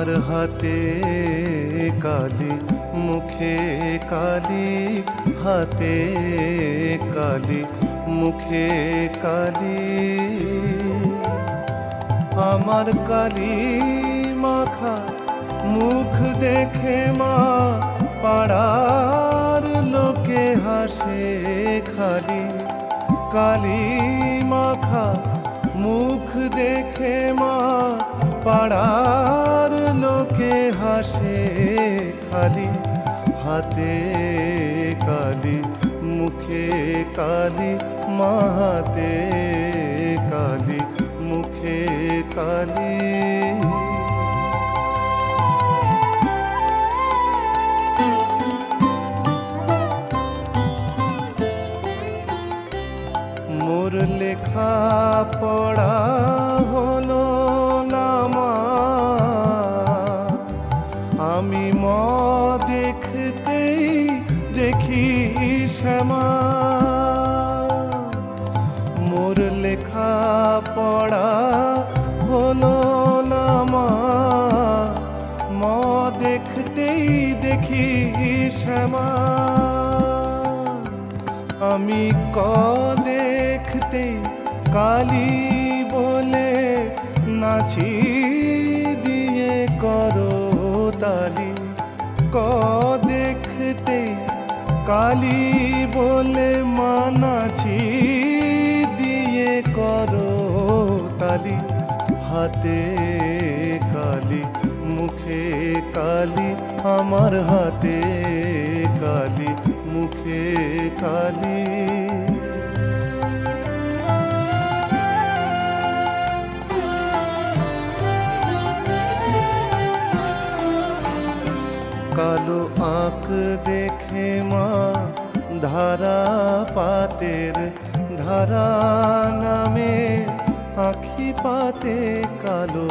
আমার হাতে কালি, মুখে কালি, হাতে কালি, মুখে কালি। আমার কালি মাখা মুখ দেখে মা পাড়ার লোকে হাসে খালি। কালি মাখা মুখ দেখে মা পাড়ার লোকে হাসে খালি। হাতে কালি, মুখে কালি, মা হাতে কালি, মুখে কালি। মোর লেখা পড়া হলো না মা, আমি ম দেখতেই দেখি শ্যামা। মোর লেখা পড়া হলো না মা, ম দেখতেই দেখি শ্যামা। আমি ক দেখতে কালি বলে নাচি দিয়ে করো তালি। ক দেখতে কালি বলে মা নাচি দিয়ে করো তালি। হাতে কালি, মুখে কালি, আমার হাতে কালি, মুখে কালি। কালো আঁক দেখে মা ধারা পাতের ধারা নামে আঁখি পাতে। কালো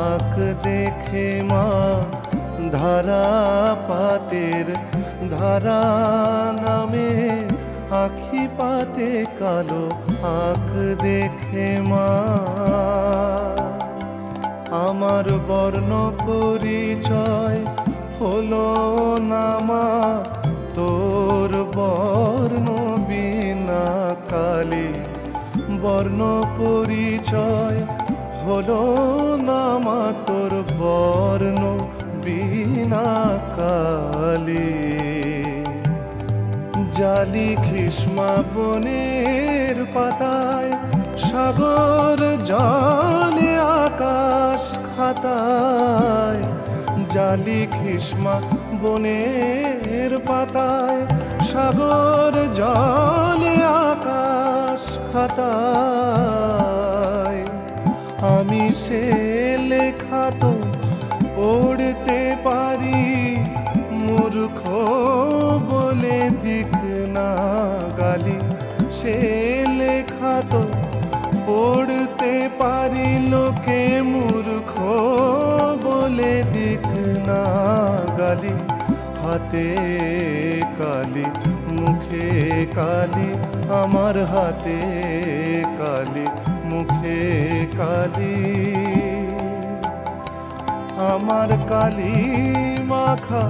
আঁক দেখে মা ধারা পাতের ধারা নামে আঁখি পাতে। কালো আঁক দেখে মা আমার বর্ণ পরিচয় হলো না মা, তোর বর্ণ বিনা কালি। বর্ণ পরিচয় হলো না মা, তোর বর্ণ বিনা কালি। জালি কৃষ্মা বনের পাতায়, সাগর জলে আকাশ খাতায়। জালি কৃষ্মা বনের পাতায়, সাগর জলে আকাশ খাতায়। আমি সে লেখা তো পড়তে পারি, মূর্খ বলে দিক না গালি। সে লেখা তো পড়তে পারি, লোকে মূর্খ বলে দিক না গালি। হাতে কালি, মুখে কালি, আমার হাতে কালি, মুখে কালি। আমার কালি মাখা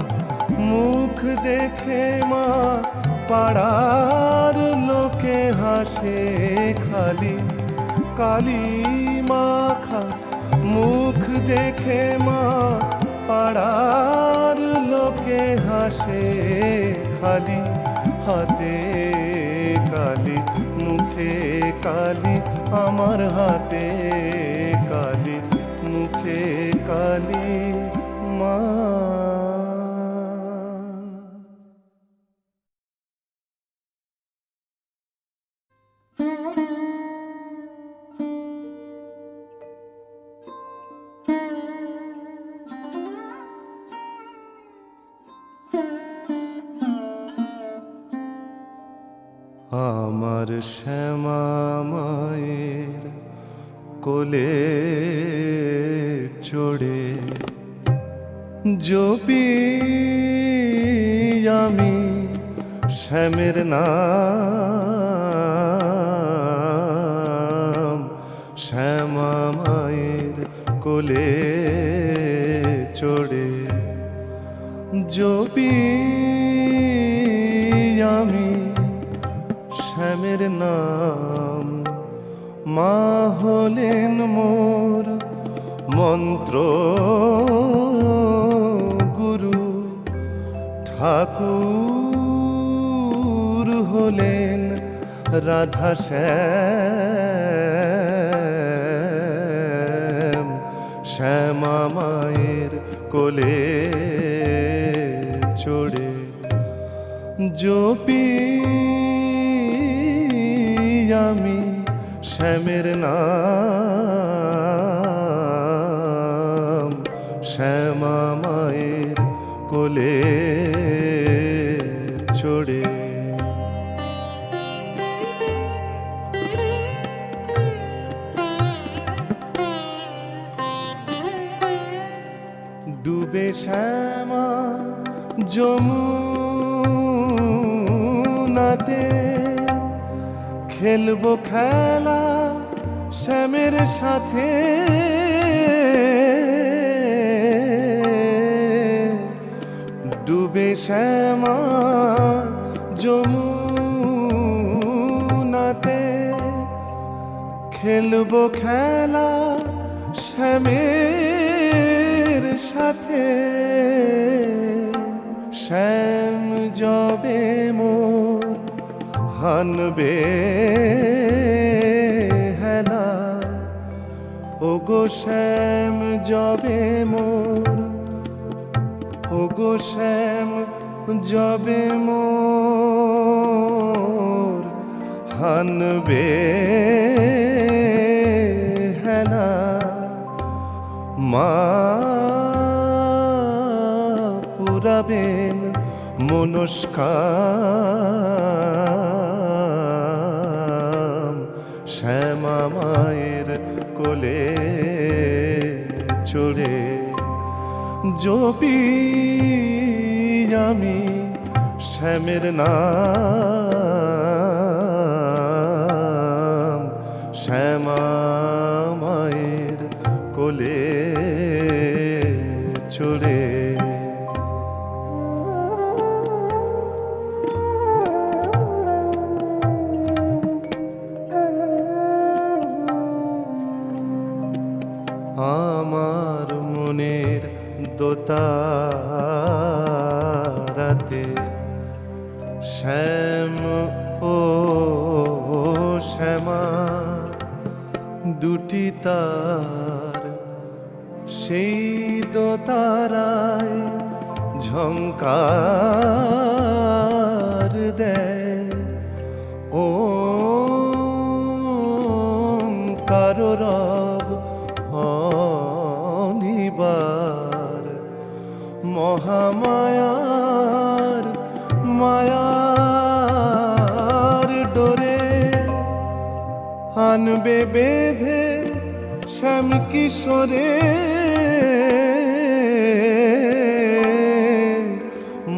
মুখ দেখে মা পাড়ার লোকে হাসে খালি। কালি মাখা মুখ দেখে মা পাড়ার লোকে হাসে খালি। হাতে কালি, মুখে কালি, আমার হাতে কালি, মুখে কালি মা। আমার শ্যামা মায়ের কোলে চড়ে জপি আমি শ্যামের নাম। শ্যামা মায়ের কোলে চড়ে জপি আমি শ্যামের নাম, মা হলেন মোর মন্ত্র গুরু, ঠাকুর হলেন রাধা শ্যাম। শ্যামা মায়ের কোলে চড়ে জপি আমি শ্যামের নাম, শ্যামা মায়ের কোলে চড়ে। ডুবে শ্যামা যমুনাতে, খেলবো খেলা শ্যামের সাথে। ডুবে শ্যামা যমুনাতে, খেলবো খেলা শ্যামের সাথে। শ্যাম যবে মোর হানবে হেলা, ওগো শ্যাম যবে মোর, ওগো শ্যাম যবে মোর হানবে হেলা। মা পুরাবেন মনস্কাম, শ্যামা মায়ের কোলে চড়ে জপি আমি শ্যামের নাম, শ্যামা মায়ের কোলে চড়ে। আমার মনের দোতারাতে শ্যাম ও শ্যামা দুটি তার, সেই দোতারায় ঝংকার দেয়। ও কারো রব অনিবার, মহামায়ার মায়ার ডোরে আনবে বেঁধে শ্যাম কিশোরে।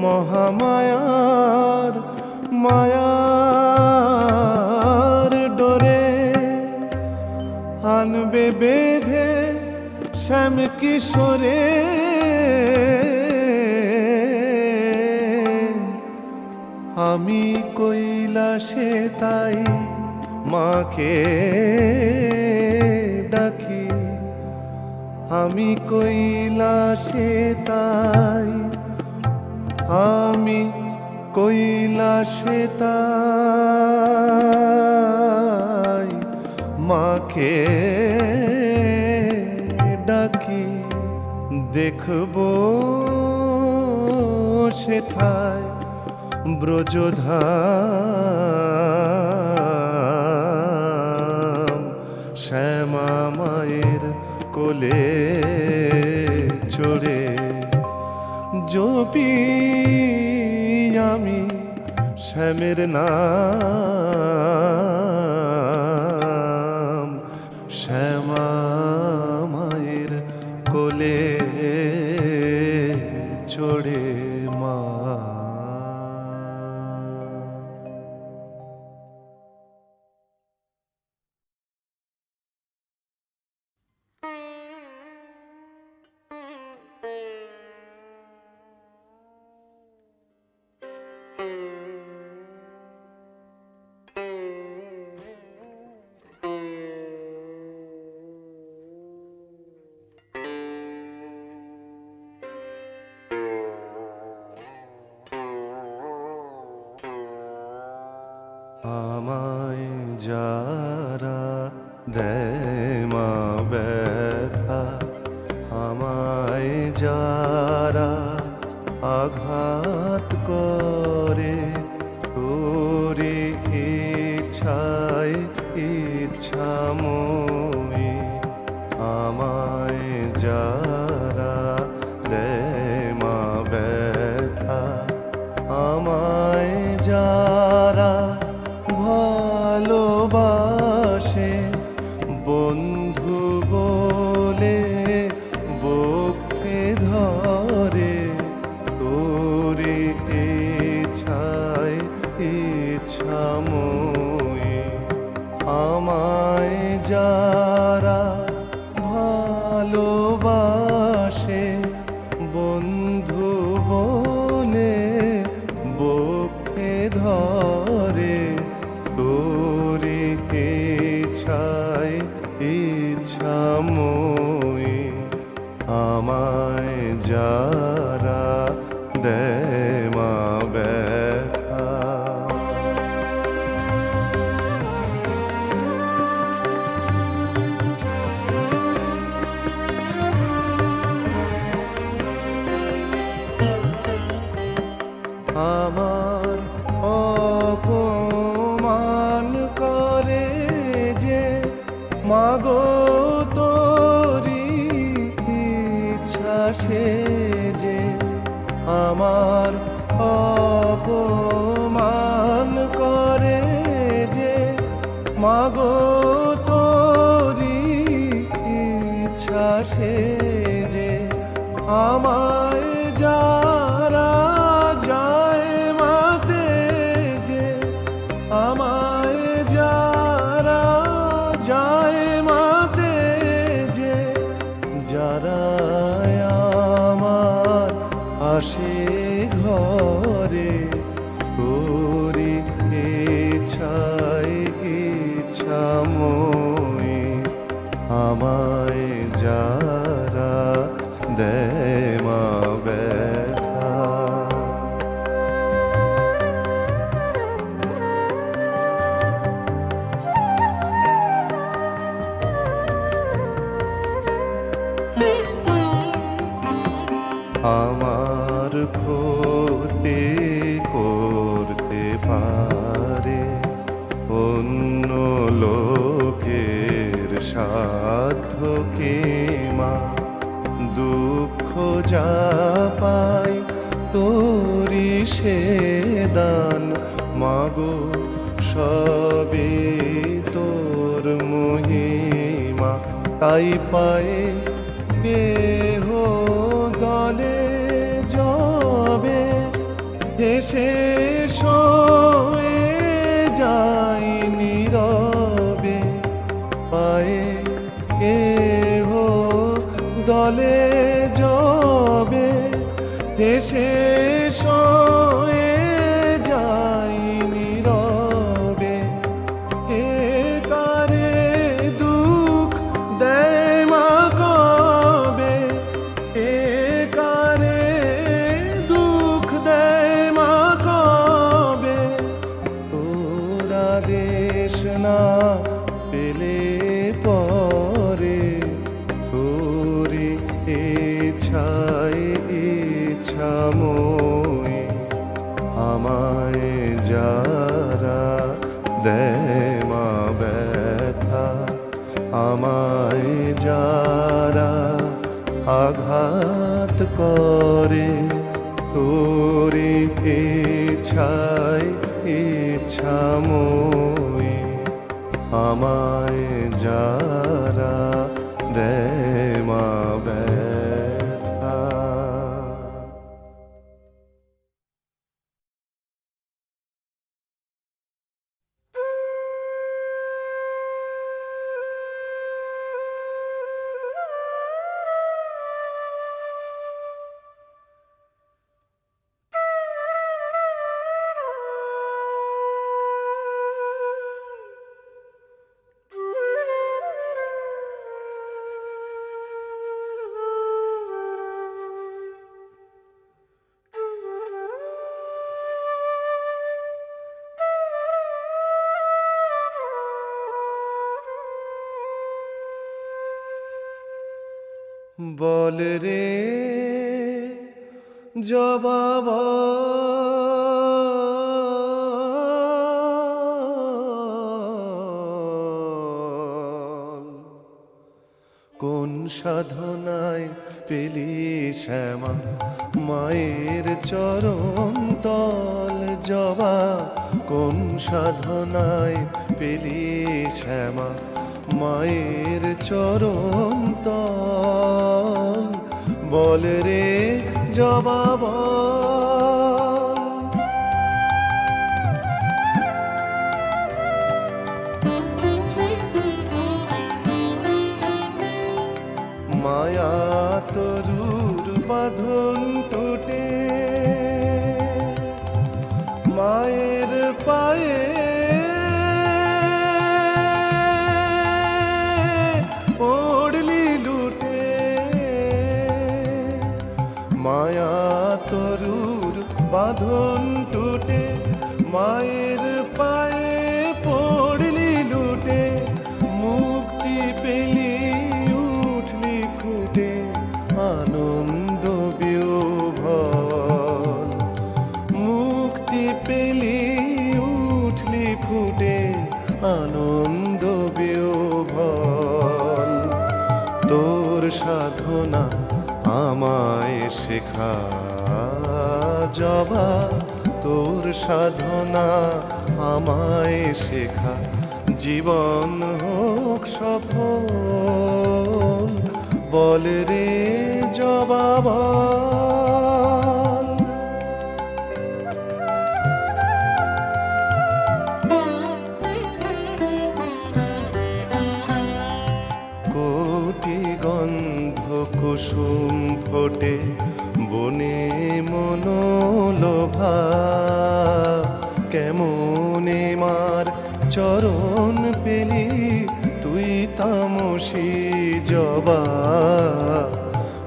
মহামায়ার মায়ার ডোরে আনবে বেঁধে শ্যাম কিশোরে। আমি কৈলাসে তাই মাকে ডাকি, আমি কৈলাসে তাই, আমি কৈলাসে তাই মাকে ডাকি। দেখবো সেথায় ব্রজধাম, শ্যামা মায়ের কোলে চড়ে জপি আমি শ্যামের নাম, শ্যামা মায়ের কোলে চড়ে মা। যারা দেয় মা ব্যথা, আমায় যারা আঘাত করে, তোরে ইচ্ছায় ইচ্ছাময়ী, আমায় যারা দেয় মা ব্যথা, আমায় যারা ভালোবাসে, বন্ধু বলে বুকে ধরে, তোরে ইচ্ছায় ইচ্ছাময়ী, আমায় যারা ভালোবাসে, বন্ধু বলে বুকে ধরে, তোরে ইচ্ছায় ইচ্ছাময়ী, আমায় যারা দেয় মা ব্যথা। আমার অপমান করে যে, মাগো তোরি ইচ্ছা সে যে, আমার অপমান করে যে, মাগো তোরি ইচ্ছা সে যে, আমায় যারা যায় মাতে যে, আমায় যারা যায় মাতে যে, যারা আমার আসে ঘরে, তোরি ইচ্ছায় ইচ্ছাময়ী, আমায় যারা দেয় মা ব্যথা। আমার ক্ষতি করতে পারে অন্য লোকের সাধ্য কি মা, দুঃখ যা পাই তোরি সে দান, মাগো সবই তোর মহিমা, তাই পায়ে দেহ দলে যবে হেসে সয়ে যাই নীরবে, পায়ে কেহ দলে যবে হেসে সয়ে যাই নীরবে, কে কারে দুঃখ দেয় মা কবে, কে কারে দুঃখ দেয় মা কবে, তোরা দেশ না পেলে পরে, তোরি ইচ্ছায় ইচ্ছাময়ী, আমায় যারা দেয় মা ব্যথা, আমায় যারা আঘাত করে, তোরি ইচ্ছায় ইচ্ছাময়ী, আমায় যারা দেয় মা ব্যথা। বল রে জবাব কোন সাধনায় পেলি শ্যামা মায়ের চরণ তল জবা কোন সাধনায় পেলি শ্যামা মায়ের চরণ তল বল রে জবাব মায়া তরুর বাঁধন টুটে মায়ের পায়ে পড়লি লুটে মায়া তরুর বাঁধন টুটে মায়ের পায়ে পড়লি লুটে মুক্তি পেলি উঠলি ফুটে আনন্দ বিহ্বল মুক্তি পেলি উঠলি ফুটে আনন্দ বিহ্বল তোর সাধনা আমায় শেখা জবা তোর সাধনা আমায় শেখা জীবন হোক সফল বল রে জবাব কোটি গন্ধ কুসুম ফোটে বনে মনোলোভা কেমনে মার চরণ পেলি তুই তামসী জবা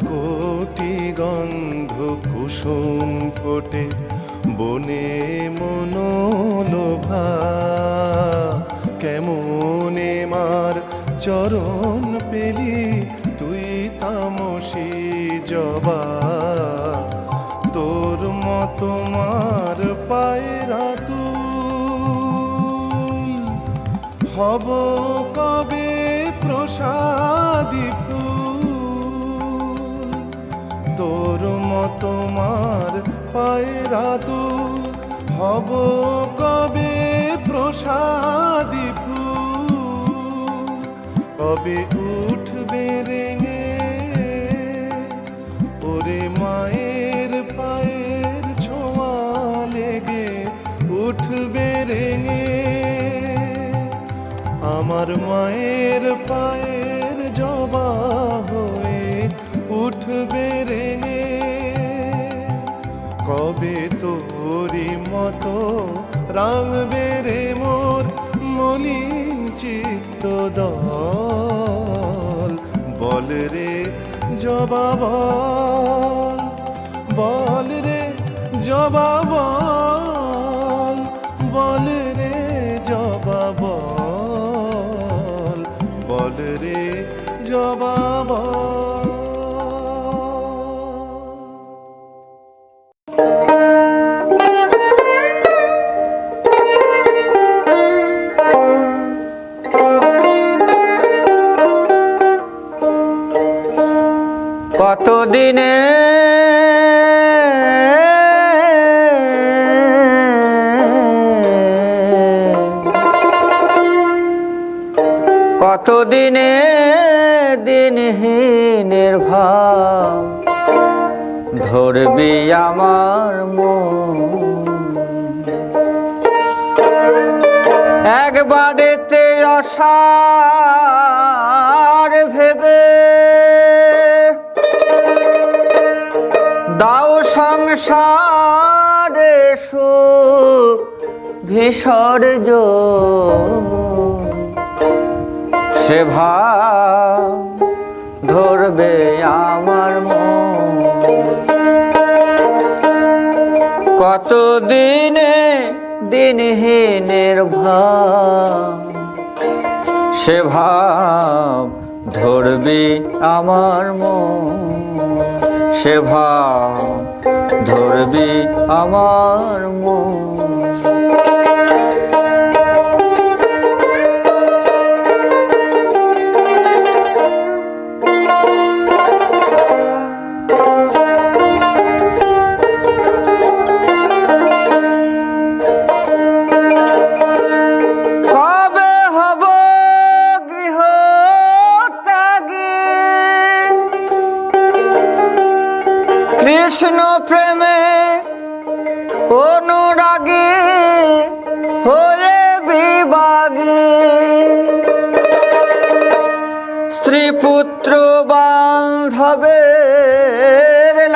কোটি গন্ধ কুসুম ফোটে বনে মনোলোভা কেমনে মার চরণ পেলি তুই তামসী জবা তোর মতো মার পায়রা তুল হব কবে প্রসাদী ফুল তোর মতো মার পায়রা তুল হব কবে প্রসাদী ফুল কবে উঠবে রেঙে ওরে মায়ের পায়ের ছোঁয়া লেগে উঠবে রেঙে আমার মায়ের পায়ের জবা হয়ে উঠবে রেঙে কবে তোরি মতো রাঙবে রে মোর মলিন চিত্ত দল বল রে জবাব বল রে জবাব বল রে জবাব বল রে জবাব কতদিনে কতদিনে দিনহীনের ভাব ধরবি আমার মন একবারেতে আশার ভেবে দাও সংসারে সুখ বিসর্জ সে ভাব ধরবে আমার মন কতদিনে দিনহীনের ভাব সে ভাব ধরবি আমার মন, সে ভাব ধরবি আমার মন। কৃষ্ণ প্রেমে অনুরাগী হয়ে বিভাগী, স্ত্রী পুত্র বান্ধবের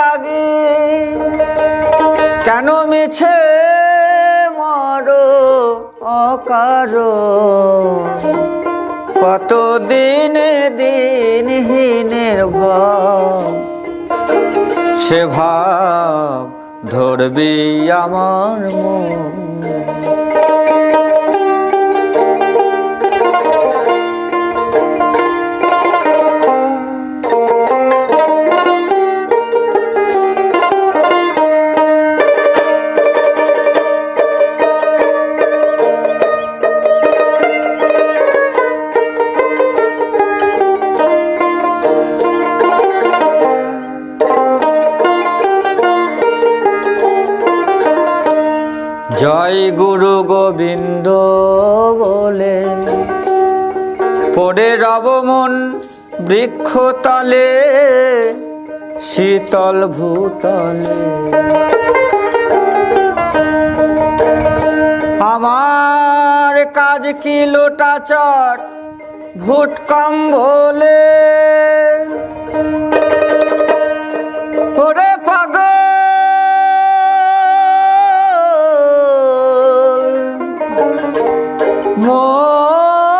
লাগি, কেন মিছে মরো অকারণ, কত দিনে দিনহীনের ভাব, সে ভাব ধরবি আমার মন। জয় গুরু গোবিন্দ বলে পড়ে রব মন বৃক্ষতলে, শীতল ভূতলে। আমার কাজ কি লোটাচর ভূত কম্বলে, ওরে পাগল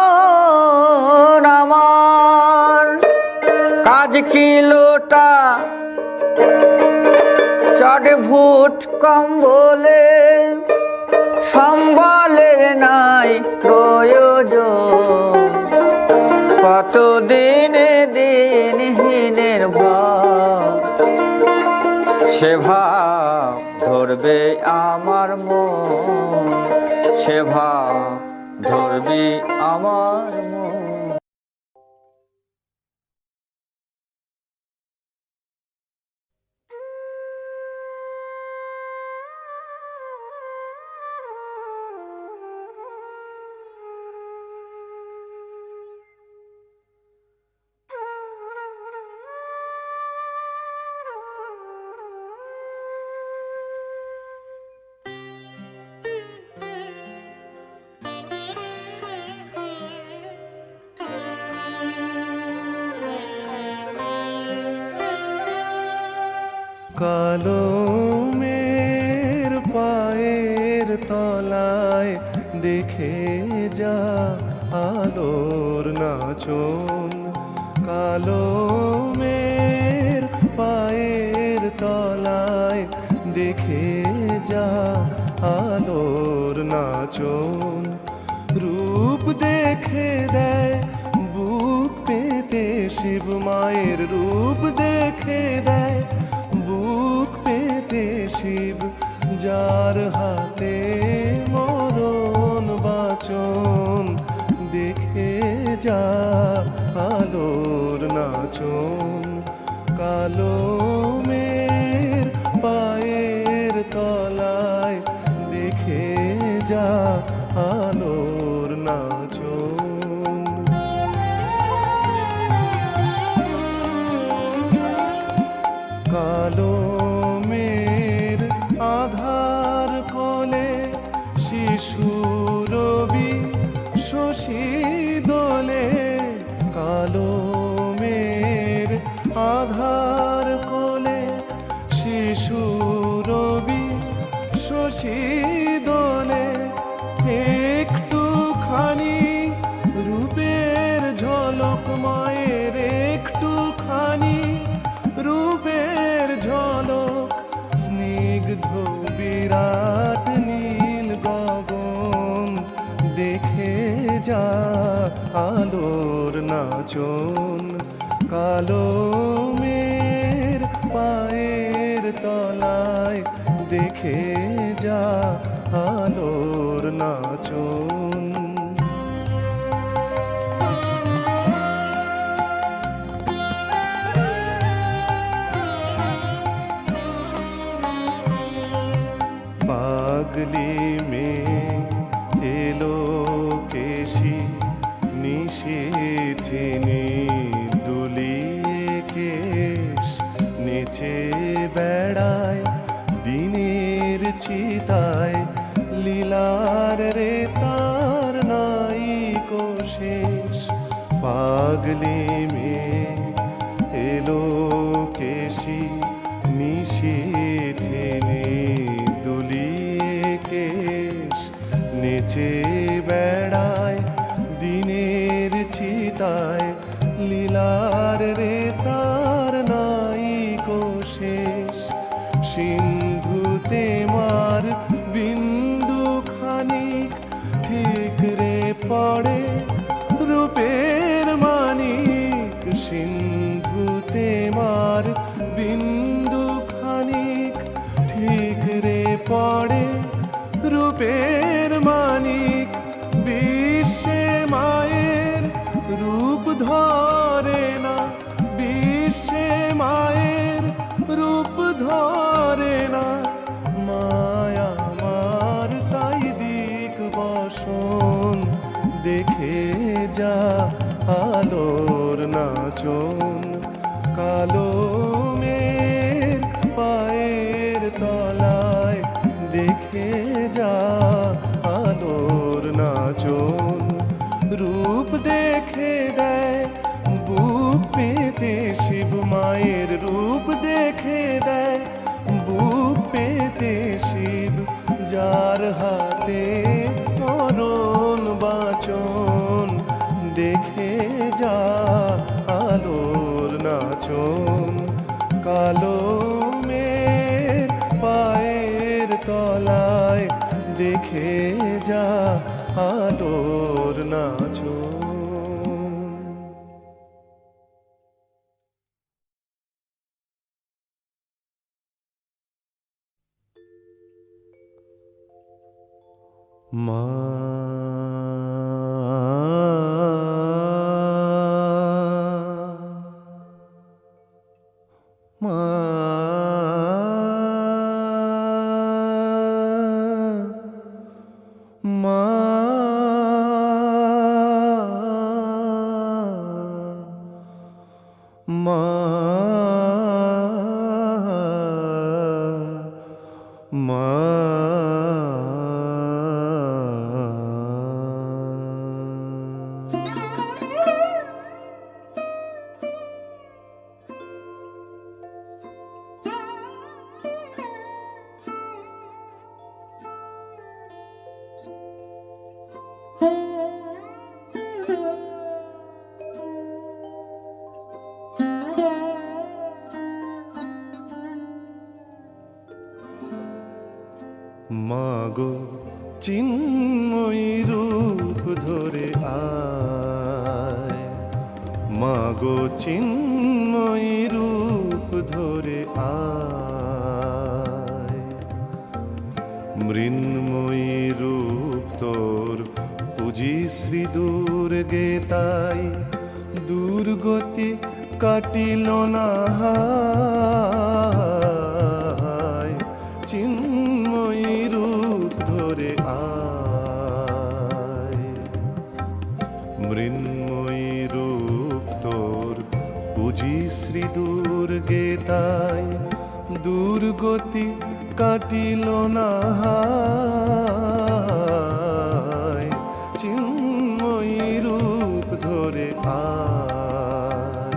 মন আমার, কাজ কি লোটা চড় ভূত কম্বলে, সম্বলের নাই প্রয়োজন, কত দিনে দিনহীনের ভাব, সে ভাব ধরবে আমার মন, সে ভাব ধরবি আমার মন। কালো মের পায়ের তলায় দেখে যা আলোর নাচন, কালো মের পায়ের তলায় দেখে যা আলোর নাচন, রূপ দেখে দেয় বুক পেতে শিব মায়ের, রূপ দেখে দেয় বুক পেতে শিব, যার হাতে মরণ বাচন, দেখে যা আলোর নাচন, কালো মের পায়ের তলায় দেখে যা আলোর নাচন। কালো মের আধার কোলে শিশু রবি শশী দোলে, কালো মের আধার কোলে শিশু রবি শশী দোলে, একটুখানি রূপের ঝলক মায়ের, একটুখানি রূপের ঝলক, স্নিগ্ধ বিরাট নীল গগন, দেখে যা আলো আলোর নাচন, কালো মের পায়ের তলায় দেখে যা আলোর নাচন। পাগলি মেয়ে এলো কেশি নিশিথিনি দুলিয়ে কেশ, নেচে বেড়ায় দিনের চিতায়, লীলার রে তার নাই কোশেষ। পাগলি মেয়ে এলো কেশি নিশিথিনি দুলিয়ে কেশ, নেচে বেড়ায় দিনের চিতায়, লীলার রে তার নাই কোশেষ। সিন্ধুতে মার বিন্দু খানিক ঠিক রে পড়ে রূপের মানিক, সিন্ধুতে মার বিন্দু খানিক ঠিক রে পড়ে রূপের মানিক। বিশ্বে মায়ের রূপ ধরে না, বিশ্বে মায়ের রূপ ধরে না, মায়া মার তাই দিক বসন, দেখে যা আলোর নাচন। কালো মের পায়ের তলায় দেখে যা আলোর নাচন। রূপ দেখে দেয় বুক পেতে শিব মায়ের, রূপ দেখে দেয় বুক পেতে শিব, যার হাতে মরণ বাচন, দেখে যা আলোর নাচন। কালো মের পায়ের তলায় দেখে যা আলোর নাচন। মা মা মা মা মা মাগো চিন্ময়ী রূপ ধরে আয়, মাগো চিন্ময়ী রূপ ধরে আয়। মৃন্ময়ী রূপ তোর পুজি শ্রী দুর্গে, তাই দুর্গতি কাটিল না হায়। চিন্ময়ী রূপ ধরে আয়, মৃন্ময়ী রূপ তোর পুজি শ্রী দুর্গে, তাই দুর্গতি কাটিল না হায়। চিন্ময়ী রূপ ধরে আয়,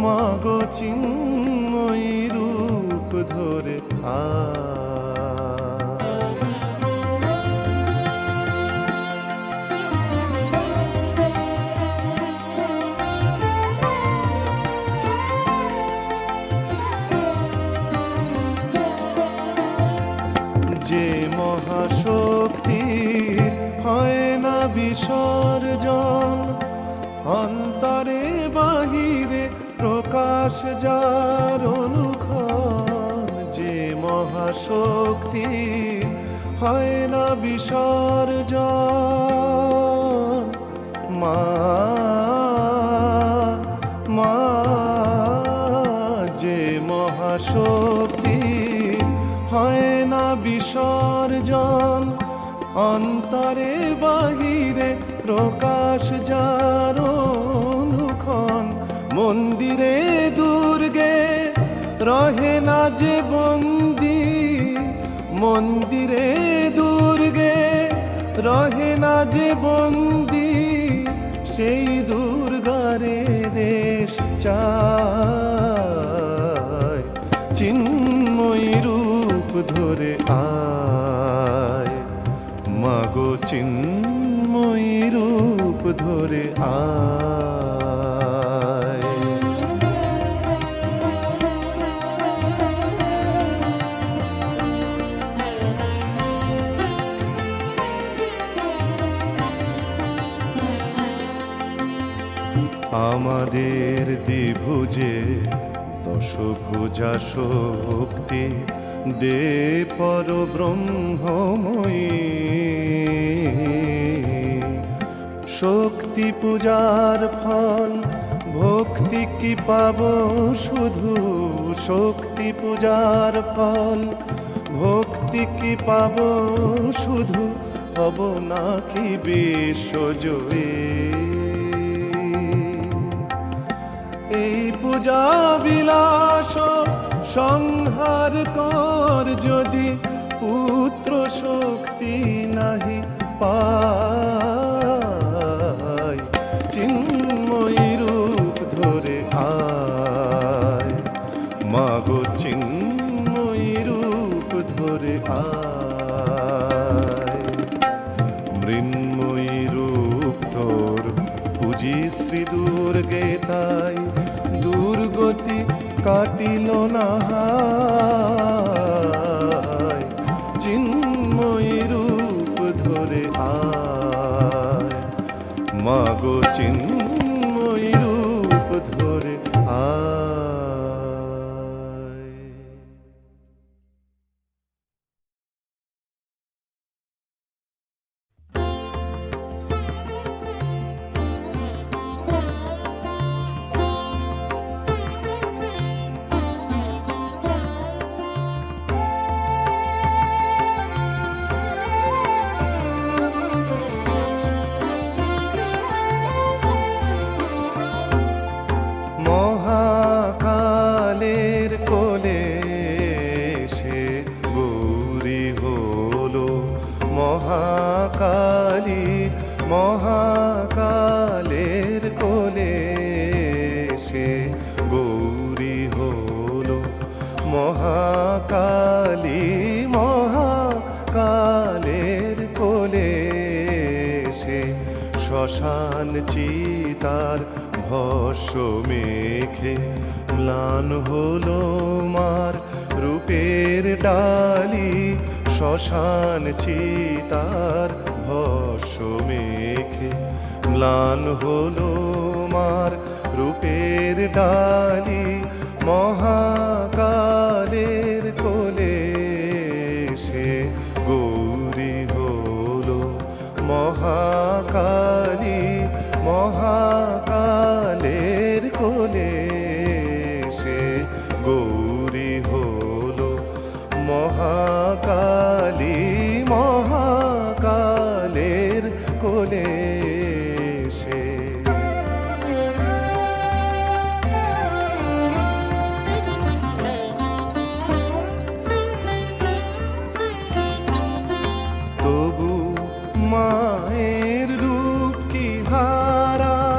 মাগো চিন্ময়ী রূপ ধরে আয়। যে মহাশক্তির হয় না বিসর্জন, অন্তরে বাহিরে প্রকাশ যার অনুক্ষণ, যে মহাশক্তি হয় না বিসর্জন। মা মা যে মহাশক্তি হয় না বিসর্জন, অন্তরে বাহিরে প্রকাশ যার অনুক্ষণ। মন্দিরে দুর্গে রহে না যে বন্দি, মন্দিরে দুর্গে রহে না যে বন্দি, সেই দুর্গারে দেশ চায়। চিন্ময়ী রূপ ধরে আয়, মাগো চিন্ময়ী রূপ ধরে আয়। আমাদের দ্বিভুজে দশভুজা শক্তি, দে পরব্রহ্মময়ী। শক্তি পূজার ফল ভক্তি কি পাব শুধু, শক্তি পূজার ফল ভক্তি কি পাব শুধু, হব নাকি বিশ্বজয়ী। এই পূজা বিলাস সংহার কর যদি, পুত্র শক্তি নাহি পায়। চিন্ময়ী রূপ ধরে আয়, মাগো চিন্ময়ী রূপ ধরে আয়। মৃন্ময়ী রূপ তোর পুজি শ্রী দুর্গে, তাই দুর্গতি কাটিল না হায়। চিন্ময়ী রূপ ধরে আয়, মাগো চিন্ময়ী রূপ ধরে আয়। মহাকালের কোলে সে গৌরী হলো, মহাকালী মহাকালের কোলে সে গৌরী হলো। মহাকালী মহাকালের কোলে সে শ্মশান চিতার ভস্য মেখে ম্লান হলো মার রূপের ডালি। শ্মশান চিতার ভস্য মেখে ম্লান হলো মার রূপের ডালি। মহাকালের কোলে সে গৌরী হলো। মহাকালী মহাকালের কোলে সে গৌরী হলো। মহাকালী মহাকালের কোলে সে। তবু মায়ের রূপ কি হারায়,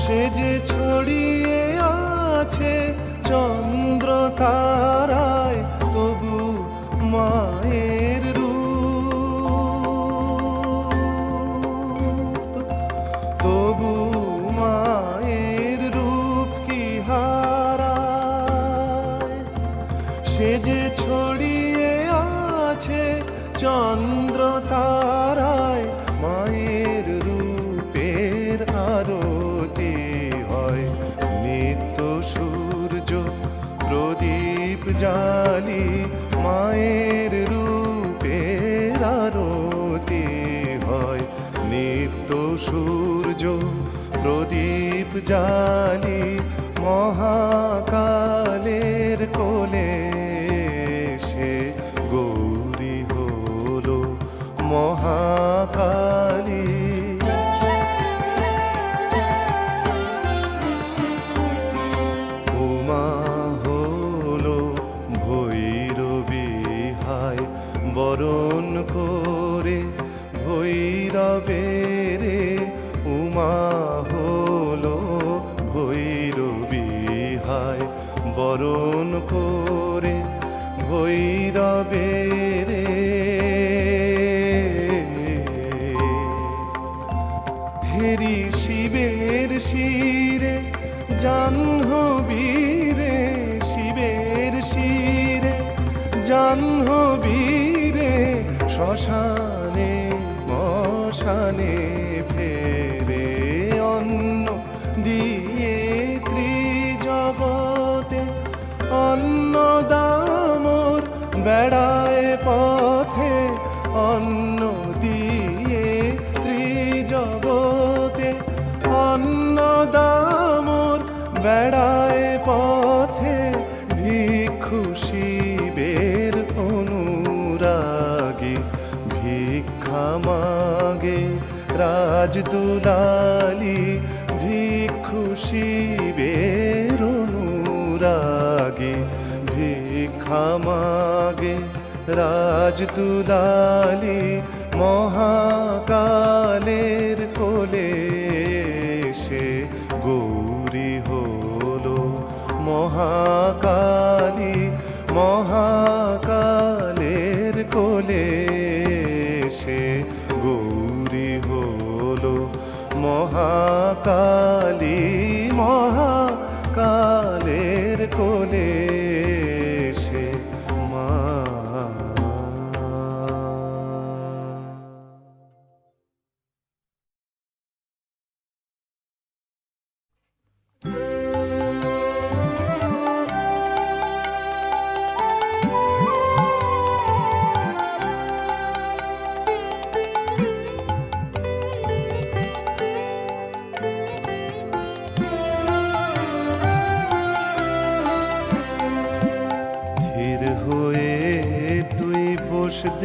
সে যে ছড়িয়ে আছে চন্দ্র তারায়। তবু মায়ের রূপ, তবু মায়ের রূপ কি হারায়, সে যে ছড়িয়ে আছে চন্দ্র তারায়। মায়ের রূপে জালি মায়ের রূপের আরতি হয় নিত্য সূর্য প্রদীপ জালি মহাকালের কোলে সে গৌরী হলো মহাকালী। উমা হলো ভৈরবী হায় বরণ করে ভৈরবের উমা হলো ভৈরবী হায় বরণ করে ভৈরবের। হেরি শিবের শিরে জাহ্নবীরে শিবের শিরে জাহ্নবীরে শ্মশানে মশানে ফেরে অন্ন দিয়ে ত্রিজগতে অন্নদামোর বেড়ায় পথে অন্ন দিয়ে ত্রিজগতে অন্নদামোর বেড়ায় পথে ভিক্ষু শিবের অনুরাগী ভিক্ষা মাগে রাজদুলালি ভিক্ষু শিবের অনুরাগী ভিক্ষা মাগে রাজদুলালি মহাকালের কোলে সে গৌরী হলো মহাকালী। মহাকালের কোলে সে গৌরী হলো মহাকালী। মহাকালের কোলে সে মা।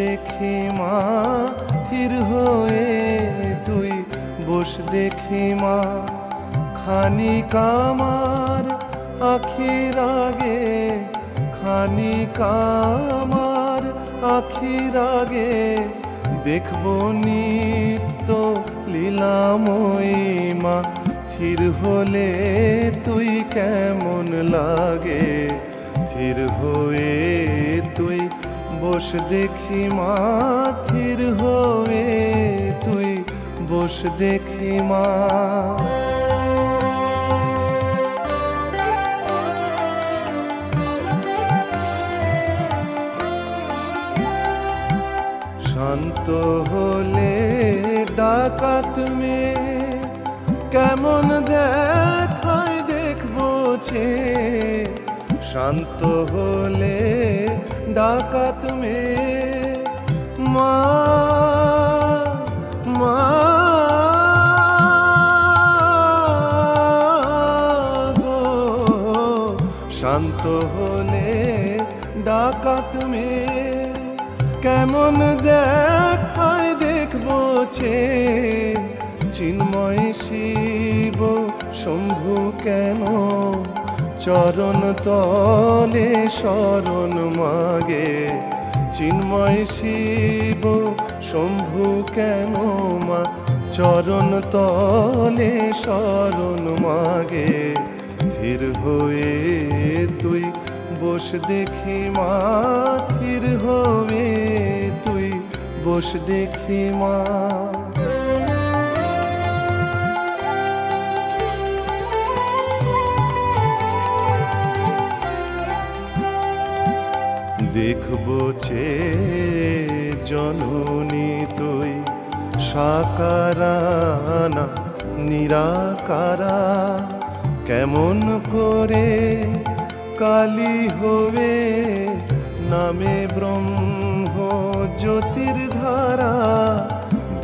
দেখি মা থির হয়ে তুই বস দেখি মা খানিক আমার আখির আগে খানিক আমার আখির আগে দেখবো নিত্য লীলাময়ী মা। থির হলে তুই কেমন লাগে থির হয়ে তুই বস দেখি মা থির হয়ে তুই বস দেখি মা। শান্ত হলে ডাকাত মেয়ে কেমন দেখায় দেখবো ছে। শান্ত হলে ডাকাত মেয়ে মা মা গো। শান্ত হলে ডাকাত মেয়ে কেমন দেখায় দেখবো ছে। চিন্ময় শিব শম্ভু কেন চরণ তলে শরণ মাগে। চিন্ময় শিব শম্ভু কেন মা চরণ তলে শরণ মাগে। ধীর হয়ে তুই বস দেখি মা ধীর হয়ে তুই বস দেখি মা। দেখবো চে জননী তুই সাকারা না নিরাকারা কেমন করে কালী হবে নামে ব্রহ্ম জ্যোতির ধারা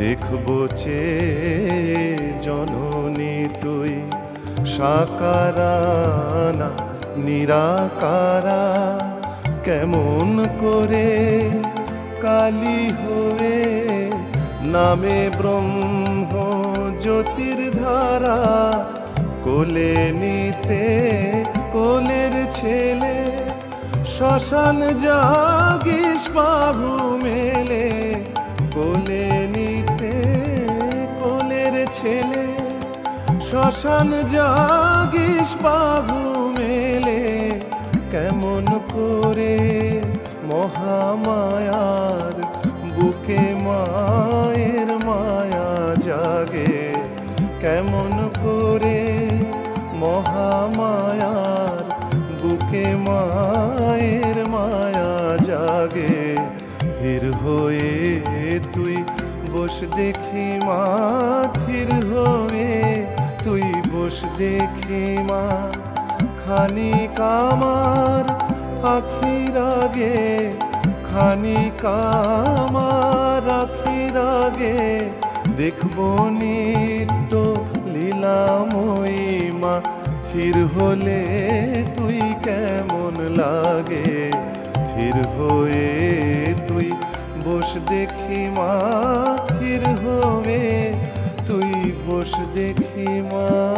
দেখবো চে জননী তুই সাকারা না নিরাকারা কেমন করে কালী হয়ে নামে ব্রহ্ম জ্যোতির ধারা কোলে নিতে কোলের ছেলে শ্মশান জাগিস বাবু মেলে কোলে নিতে কোলের ছেলে শ্মশান জাগিস বাবু মেলে কেমন করে মহামায়ার বুকে মায়ের মায়া জাগে কেমন করে মহামায়ার বুকে মায়ের মায়া জাগে ধীর হয়ে তুই বস দেখি মা ধীর হয়ে তুই বস দেখি মা খানিক আমার আখির আগে খানিক আমার আখির আগে দেখবো নিত্য লীলাময়ী মা থির হলে তুই কেমন লাগে থির হয়ে তুই বস দেখি মা থির হয়ে তুই বস দেখি মা।